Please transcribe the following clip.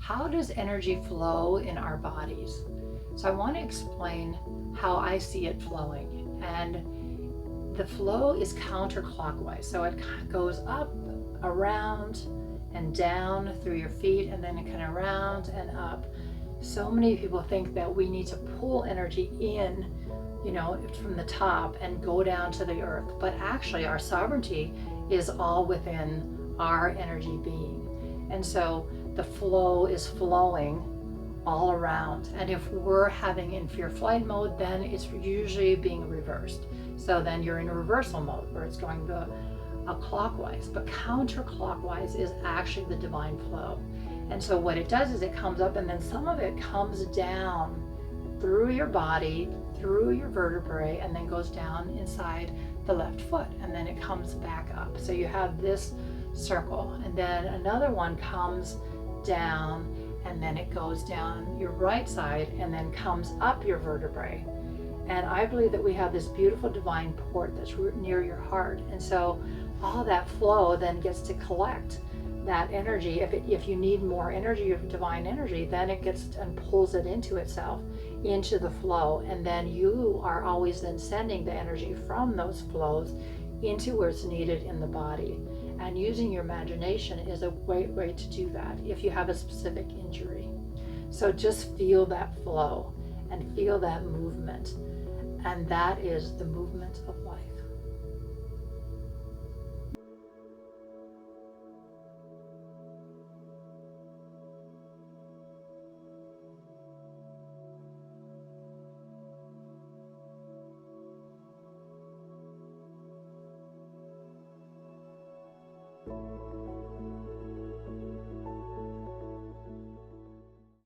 how does energy flow in our bodies? So I want to explain how I see it flowing. And the flow is counterclockwise. So it goes up, around, and down through your feet, and then it kind of around and up. So many people think that we need to pull energy in, from the top and go down to the earth. But actually, our sovereignty is all within our energy being. And so the flow is flowing all around. And if we're having in fear flight mode, then it's usually being reversed. So then you're in reversal mode where it's going clockwise. But counterclockwise is actually the divine flow. And so what it does is it comes up, and then some of it comes down through your body, through your vertebrae, and then goes down inside the left foot, and then it comes back up. So you have this circle, and then another one comes down, and then it goes down your right side and then comes up your vertebrae. And I believe that we have this beautiful divine port that's near your heart. And so all that flow then gets to collect that energy. If you need more energy of divine energy, then it gets and pulls it into itself, into the flow. And then you are always then sending the energy from those flows into where it's needed in the body. And using your imagination is a great way to do that if you have a specific injury. So just feel that flow and feel that movement. And that is the movement of life.